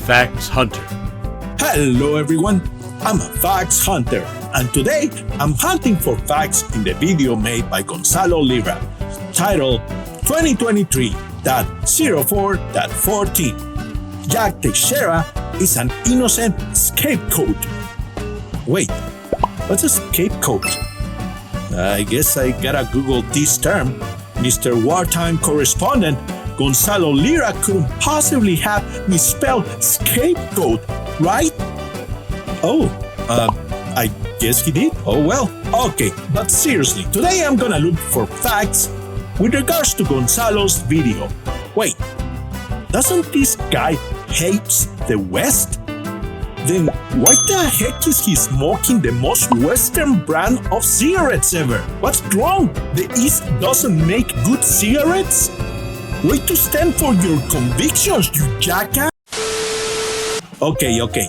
Facts Hunter. Hello everyone, I'm a facts hunter, and today I'm hunting for facts in the video made by Gonzalo Lira, titled 2023.04.14. Jack Teixeira is an innocent scapegoat. Wait, what's a scapegoat? I guess I gotta Google this term. Mr. Wartime Correspondent Gonzalo Lira couldn't possibly have misspelled scapegoat, right? Oh, I guess he did. Oh well. Okay, but seriously, today I'm gonna look for facts with regards to Gonzalo's video. Wait, doesn't this guy hate the West? Then why the heck is he smoking the most Western brand of cigarettes ever? What's wrong? The East doesn't make good cigarettes? Way to stand for your convictions, you jackass! Okay.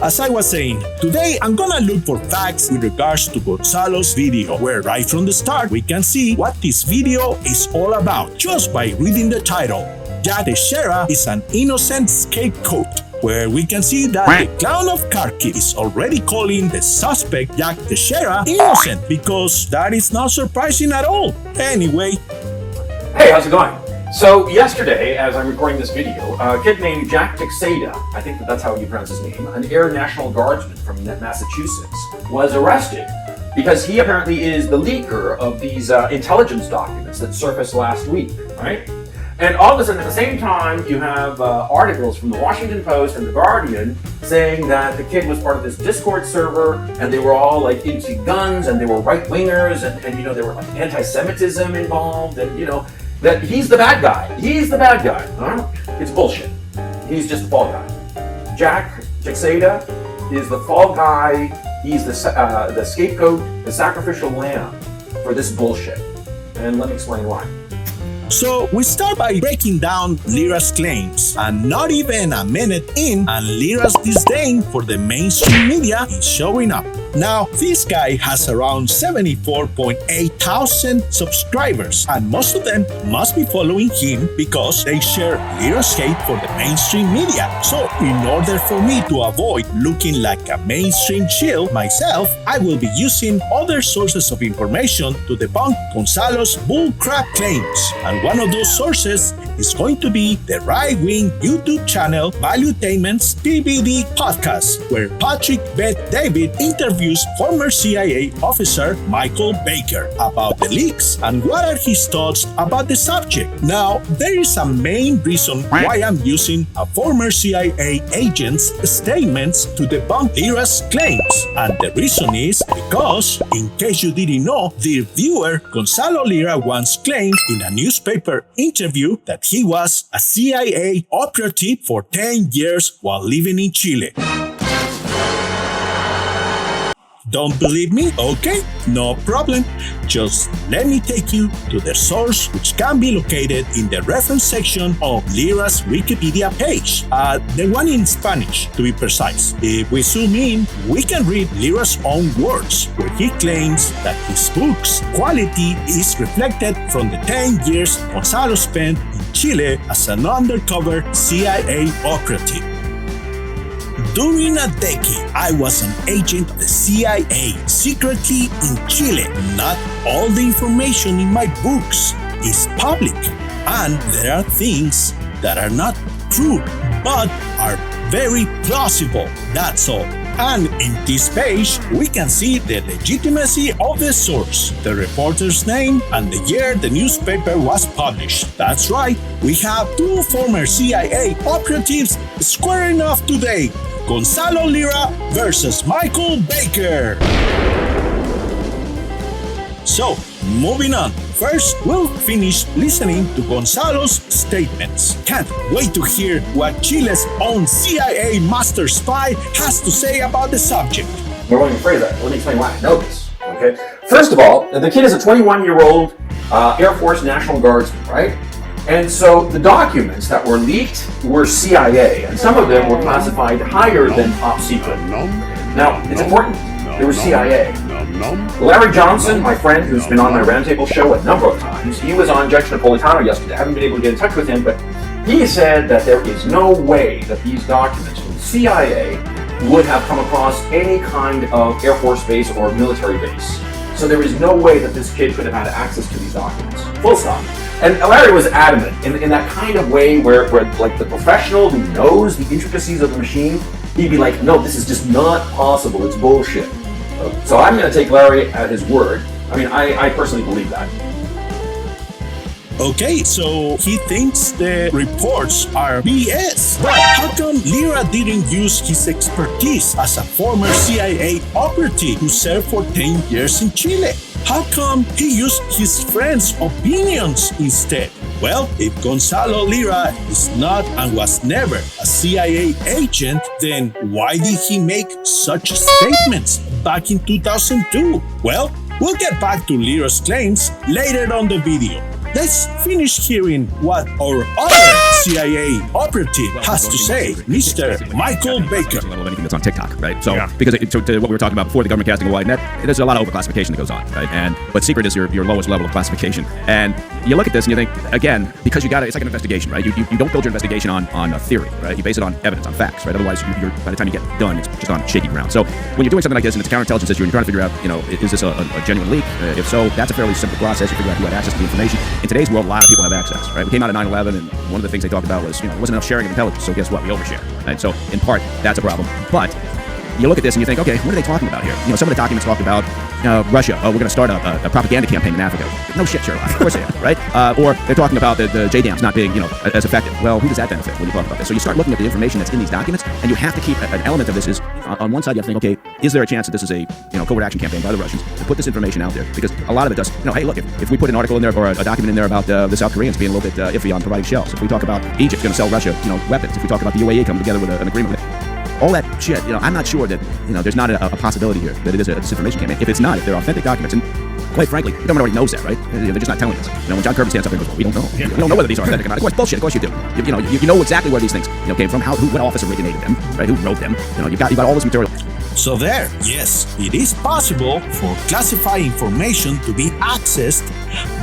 As I was saying, today I'm gonna look for facts with regards to Gonzalo's video, where right from the start we can see what this video is all about just by reading the title. Jack Teixeira is an innocent scapegoat, where we can see that the clown of Kharkiv is already calling the suspect Jack Teixeira innocent, because that is not surprising at all. Anyway. Hey, how's it going? So yesterday, as I'm recording this video, a kid named Jack Teixeira, I think that's how you pronounce his name, an Air National Guardsman from Massachusetts, was arrested because he apparently is the leaker of these intelligence documents that surfaced last week, right? And all of a sudden, at the same time, you have articles from the Washington Post and the Guardian saying that the kid was part of this Discord server, and they were all like into guns, and they were right-wingers, and there were like anti-Semitism involved, and that he's the bad guy. He's the bad guy. Huh? It's bullshit. He's just the fall guy. Jack Teixeira is the fall guy. He's the scapegoat, the sacrificial lamb for this bullshit. And let me explain why. So we start by breaking down Lira's claims, and not even a minute in, and Lira's disdain for the mainstream media is showing up. Now, this guy has around 74.8 thousand subscribers, and most of them must be following him because they share Lira's hate for the mainstream media. So, in order for me to avoid looking like a mainstream shill myself, I will be using other sources of information to debunk Gonzalo's bullcrap claims. And one of those sources is going to be the right-wing YouTube channel Valuetainment's PBD podcast, where Patrick Bet-David interviews former CIA officer Michael Baker about the leaks and what are his thoughts about the subject. Now, there is a main reason why I'm using a former CIA agent's statements to debunk Lira's claims, and the reason is because, in case you didn't know, dear viewer, Gonzalo Lira once claimed in a newspaper interview that he was a CIA operative for 10 years while living in Chile. Don't believe me? Okay, no problem. Just let me take you to the source, which can be located in the reference section of Lira's Wikipedia page, the one in Spanish, to be precise. If we zoom in, we can read Lira's own words, where he claims that his book's quality is reflected from the 10 years Gonzalo spent in Chile as an undercover CIA operative. During a decade, I was an agent of the CIA, secretly in Chile. Not all the information in my books is public, and there are things that are not true, but are very plausible, that's all. And in this page, we can see the legitimacy of the source, the reporter's name, and the year the newspaper was published. That's right, we have two former CIA operatives squaring off today. Gonzalo Lira versus Michael Baker. So, moving on. First, we'll finish listening to Gonzalo's statements. Can't wait to hear what Chile's own CIA master spy has to say about the subject. We're going to phrase that. Let me explain why I know this. Okay. First of all, the kid is a 21-year-old Air Force National Guardsman, right? And so the documents that were leaked were CIA, and some of them were classified higher than top secret. Now, it's important, they were CIA. Larry Johnson, my friend who's been on my roundtable show a number of times, he was on Judge Napolitano yesterday. I haven't been able to get in touch with him, but He said that there is no way that these documents from the CIA would have come across any kind of Air Force base or military base. So there is no way that this kid could have had access to these documents. Full stop. And Larry was adamant in that kind of way where like the professional who knows the intricacies of the machine, he'd be like, no, this is just not possible. It's bullshit. So I'm going to take Larry at his word. I mean, I personally believe that. Okay, so he thinks the reports are BS. But how come Lira didn't use his expertise as a former CIA operative who served for 10 years in Chile? How come he used his friends' opinions instead? Well, if Gonzalo Lira is not and was never a CIA agent, then why did he make such statements back in 2002? Well, we'll get back to Lira's claims later on the video. Let's finish hearing what our other CIA operative has to say, Mr. Michael Baker. Level of anything that's on TikTok, right? So, because to what we were talking about before, the government casting a wide net, there's a lot of overclassification that goes on, right? But secret is your lowest level of classification. And you look at this and you think, again, because it's like an investigation, right? You don't build your investigation on a theory, right? You base it on evidence, on facts, right? Otherwise, you're by the time you get done, it's just on shaky ground. So when you're doing something like this and it's a counterintelligence issue and you're trying to figure out, is this a genuine leak? If so, that's a fairly simple process. You figure out who had access to the information. In today's world, a lot of people have access, right? We came out of 9/11, and one of the things they talked about was, there wasn't enough sharing of intelligence. So guess what? We overshare, right? So in part, that's a problem. But you look at this and you think, okay, what are they talking about here? Some of the documents talked about Russia. Oh, we're going to start a propaganda campaign in Africa. No shit, Sherlock. Of course they are, right? Or they're talking about the JDAMs not being, as effective. Well, who does that benefit when you talk about this? So you start looking at the information that's in these documents, and you have to keep an element of this is on one side you have to think, okay, is there a chance that this is a covert action campaign by the Russians to put this information out there? Because a lot of it does. Hey, look, if we put an article in there or a document in there about the South Koreans being a little bit iffy on providing shells, if we talk about Egypt's going to sell Russia, weapons, if we talk about the UAE coming together with an agreement. All that shit, I'm not sure that, there's not a possibility here that it is a disinformation campaign. If it's not, if they're authentic documents, and quite frankly, the government already knows that, right? They're just not telling us. When John Kirby stands up and goes, well, we don't know. We don't know whether these are authentic or not. Of course, bullshit. Of course you do. You know exactly where these things came from, what office originated them, right? Who wrote them? You've got all this material. So there, yes, it is possible for classified information to be accessed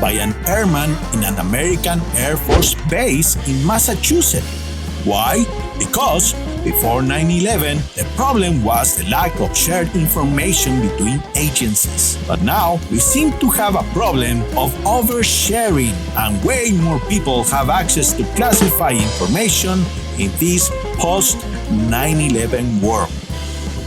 by an airman in an American Air Force base in Massachusetts. Why? Because before 9/11, the problem was the lack of shared information between agencies. But now, we seem to have a problem of oversharing, and way more people have access to classified information in this post-9/11 world.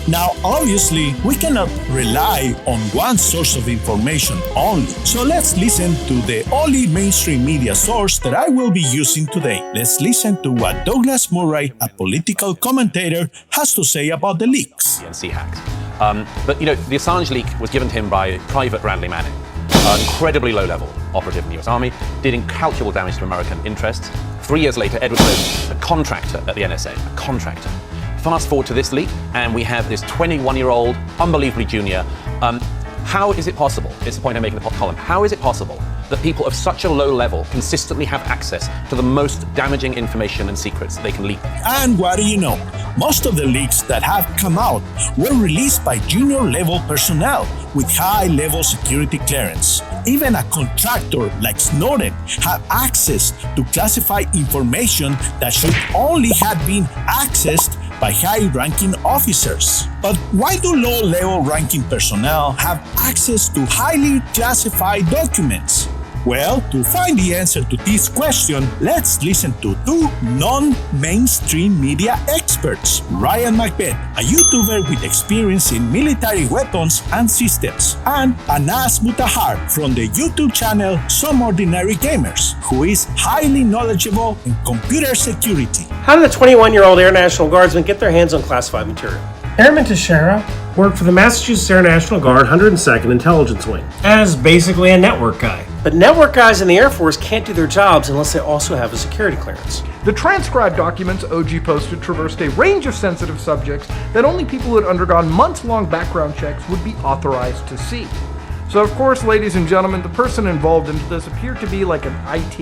Now, obviously, we cannot rely on one source of information only. So let's listen to the only mainstream media source that I will be using today. Let's listen to what Douglas Murray, a political commentator, has to say about the leaks. DNC hacks. But the Assange leak was given to him by Private Bradley Manning, an incredibly low-level operative in the US Army, did incalculable damage to American interests. 3 years later, Edward Snowden, a contractor at the NSA, a contractor. Fast forward to this leak, and we have this 21-year-old, unbelievably junior. How is it possible? It's the point I make in the column. How is it possible that people of such a low level consistently have access to the most damaging information and secrets that they can leak? And what do you know? Most of the leaks that have come out were released by junior level personnel with high level security clearance. Even a contractor like Snowden had access to classified information that should only have been accessed by high-ranking officers. But why do low-level ranking personnel have access to highly classified documents? Well, to find the answer to this question, let's listen to two non-mainstream media experts. Ryan McBeth, a YouTuber with experience in military weapons and systems, and Anas Mutahar from the YouTube channel Some Ordinary Gamers, who is highly knowledgeable in computer security. How did the 21-year-old Air National Guardsman get their hands on classified material? Airman Teixeira worked for the Massachusetts Air National Guard 102nd Intelligence Wing as basically a network guy. But network guys in the Air Force can't do their jobs unless they also have a security clearance. The transcribed documents OG posted traversed a range of sensitive subjects that only people who had undergone months-long background checks would be authorized to see. So of course, ladies and gentlemen, the person involved in this appeared to be like an IT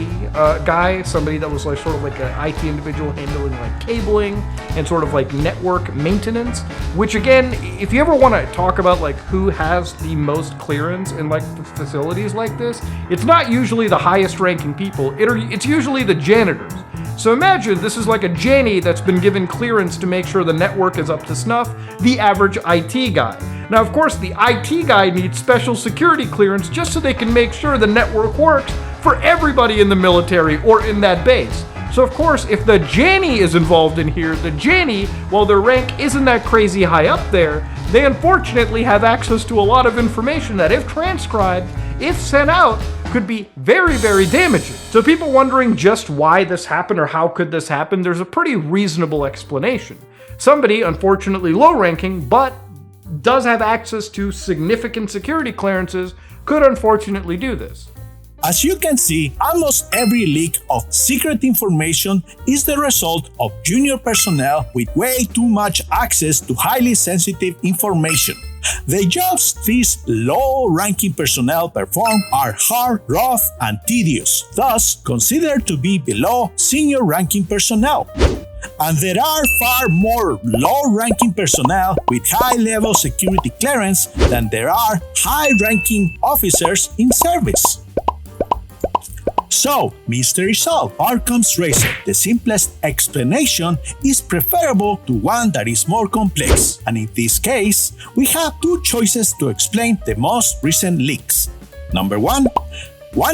guy, somebody that was like sort of like an IT individual handling like cabling and sort of like network maintenance, which again, if you ever want to talk about like who has the most clearance in like facilities like this, it's not usually the highest ranking people, it's usually the janitors. So imagine this is like a Janie that's been given clearance to make sure the network is up to snuff, the average IT guy. Now, of course, the IT guy needs special security clearance just so they can make sure the network works for everybody in the military or in that base. So, of course, if the Janie is involved in here, the Janie, while their rank isn't that crazy high up there, they unfortunately have access to a lot of information that, if transcribed, if sent out, could be very, very damaging. So people wondering just why this happened or how could this happen, there's a pretty reasonable explanation. Somebody, unfortunately low-ranking, but does have access to significant security clearances, could unfortunately do this. As you can see, almost every leak of secret information is the result of junior personnel with way too much access to highly sensitive information. The jobs these low-ranking personnel perform are hard, rough, and tedious, thus considered to be below senior-ranking personnel. And there are far more low-ranking personnel with high-level security clearance than there are high-ranking officers in service. So, mystery solved. Occam's razor. The simplest explanation is preferable to one that is more complex. And in this case, we have two choices to explain the most recent leaks. Number one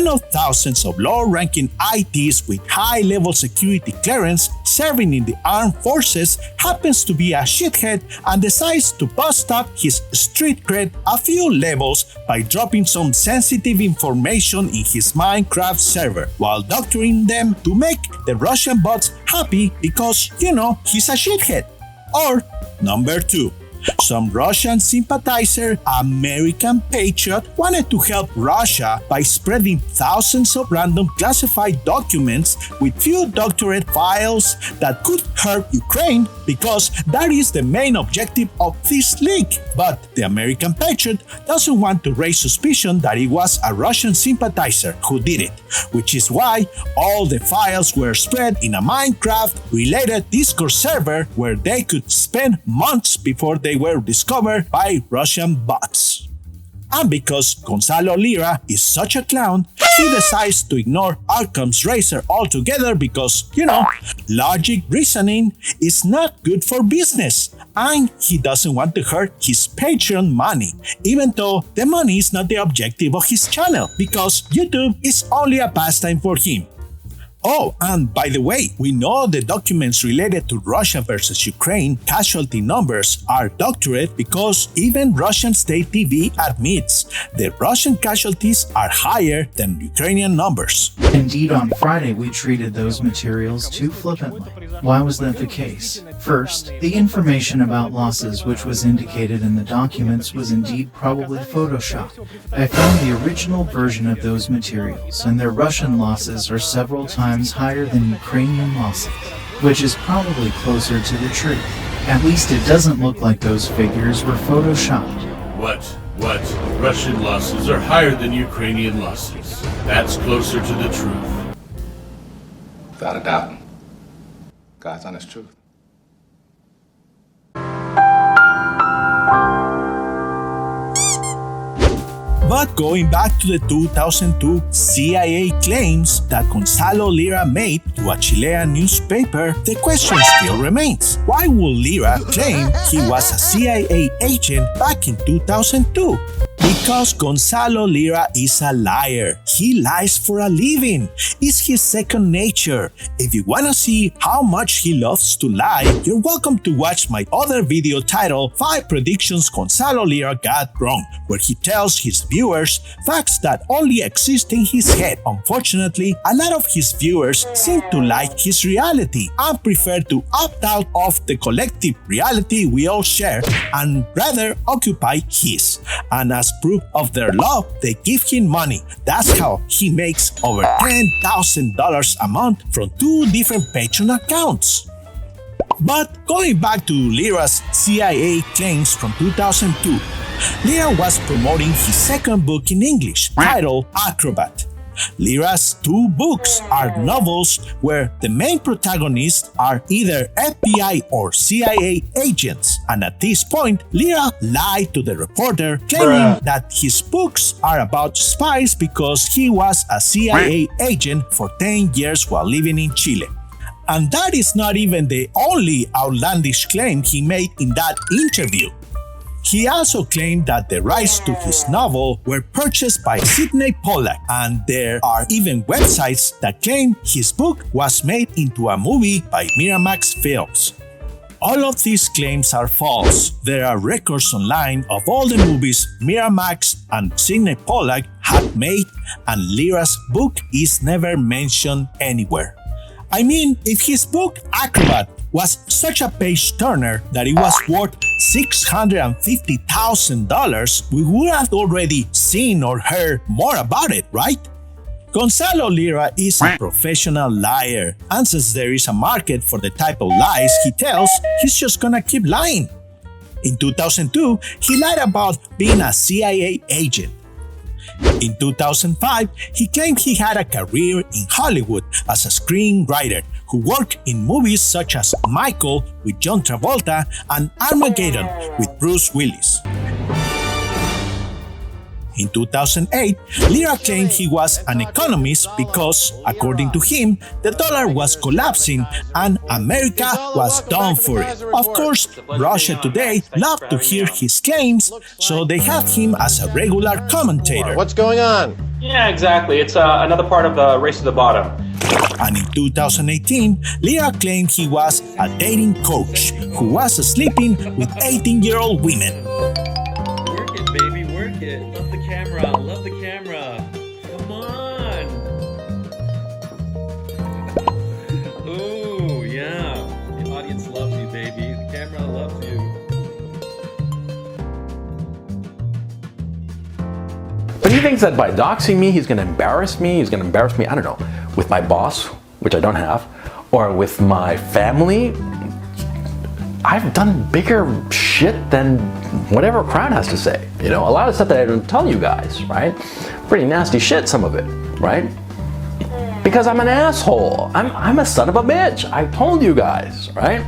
of thousands of low-ranking ITs with high-level security clearance serving in the armed forces happens to be a shithead and decides to bust up his street cred a few levels by dropping some sensitive information in his Minecraft server while doctoring them to make the Russian bots happy because, he's a shithead. Or number two, some Russian sympathizer, American patriot, wanted to help Russia by spreading thousands of random classified documents with few doctorate files that could hurt Ukraine because that is the main objective of this leak. But the American patriot doesn't want to raise suspicion that it was a Russian sympathizer who did it, which is why all the files were spread in a Minecraft-related Discord server where they could spend months before they were discovered by Russian bots. And because Gonzalo Lira is such a clown, he decides to ignore Occam's razor altogether because, logic reasoning is not good for business. And he doesn't want to hurt his Patreon money, even though the money is not the objective of his channel, because YouTube is only a pastime for him. Oh, and by the way, we know the documents related to Russia versus Ukraine casualty numbers are doctored because even Russian state TV admits the Russian casualties are higher than Ukrainian numbers. Indeed, on Friday we treated those materials too flippantly. Why was that the case? First, the information about losses which was indicated in the documents was indeed probably photoshopped. I found the original version of those materials, and their Russian losses are several times higher than Ukrainian losses, which is probably closer to the truth. At least it doesn't look like those figures were photoshopped. What? Russian losses are higher than Ukrainian losses. That's closer to the truth. Without a doubt. God's honest truth. But going back to the 2002 CIA claims that Gonzalo Lira made to a Chilean newspaper, the question still remains. Why would Lira claim he was a CIA agent back in 2002? Because Gonzalo Lira is a liar. He lies for a living. It's his second nature. If you wanna see how much he loves to lie, you're welcome to watch my other video titled 5 Predictions Gonzalo Lira Got Wrong, where he tells his viewers facts that only exist in his head. Unfortunately, a lot of his viewers seem to like his reality and prefer to opt out of the collective reality we all share and rather occupy his. And as proof of their love, they give him money. That's how he makes over $10,000 a month from 2 different Patreon accounts. But going back to Lira's CIA claims from 2002, Lira was promoting his second book in English, titled Acrobat. Lira's 2 books are novels where the main protagonists are either FBI or CIA agents, and at this point, Lira lied to the reporter, claiming that his books are about spies because he was a CIA agent for 10 years while living in Chile. And that is not even the only outlandish claim he made in that interview. He also claimed that the rights to his novel were purchased by Sidney Pollack, and there are even websites that claim his book was made into a movie by Miramax Films. All of these claims are false. There are records online of all the movies Miramax and Sidney Pollack have made, and Lira's book is never mentioned anywhere. I mean, if his book Acrobat was such a page-turner that it was worth $650,000, we would have already seen or heard more about it, right? Gonzalo Lira is a professional liar, and since there is a market for the type of lies he tells, he's just gonna keep lying. In 2002, he lied about being a CIA agent. In 2005, he claimed he had a career in Hollywood as a screenwriter who worked in movies such as Michael with John Travolta and Armageddon with Bruce Willis. In 2008, Lira claimed he was an economist because, according to him, the dollar was collapsing and America was done for it. Of course, Russia Today loved to hear his claims, so they have him as a regular commentator. What's going on? Yeah, exactly. It's another part of the race to the bottom. And in 2018, Lira claimed he was a dating coach who was sleeping with 18-year-old women. Work it, baby, work it. Love the camera, love the camera. Come on. Ooh, yeah. The audience loves you, baby. The camera loves you. But he thinks that by doxing me, he's going to embarrass me. He's going to embarrass me, I don't know, with my boss, which I don't have, or with my family. I've done bigger shit than whatever Crown has to say. You know, a lot of stuff that I don't tell you guys, right? Pretty nasty shit, some of it, right? Because I'm an asshole. I'm a son of a bitch. I told you guys, right?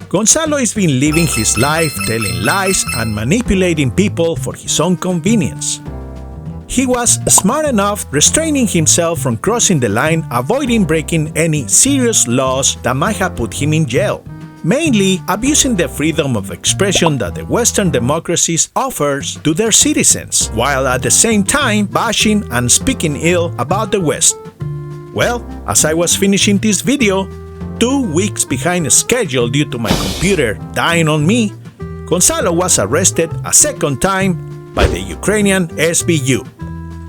Gonzalo has been living his life telling lies and manipulating people for his own convenience. He was smart enough restraining himself from crossing the line, avoiding breaking any serious laws that might have put him in jail, mainly abusing the freedom of expression that the Western democracies offers to their citizens, while at the same time bashing and speaking ill about the West. Well, as I was finishing this video, 2 weeks behind schedule due to my computer dying on me, Gonzalo was arrested a second time by the Ukrainian SBU.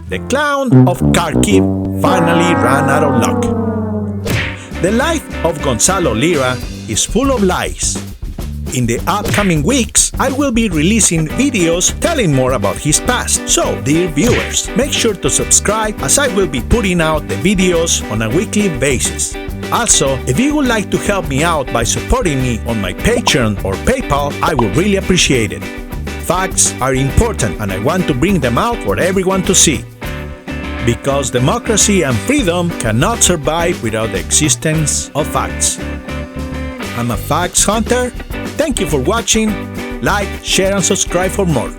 The clown of Kharkiv finally ran out of luck. The life of Gonzalo Lira is full of lies. In the upcoming weeks, I will be releasing videos telling more about his past. So, dear viewers, make sure to subscribe as I will be putting out the videos on a weekly basis. Also, if you would like to help me out by supporting me on my Patreon or PayPal, I would really appreciate it. Facts are important and I want to bring them out for everyone to see. Because democracy and freedom cannot survive without the existence of facts. I'm a facts hunter. Thank you for watching. Like, share and subscribe for more.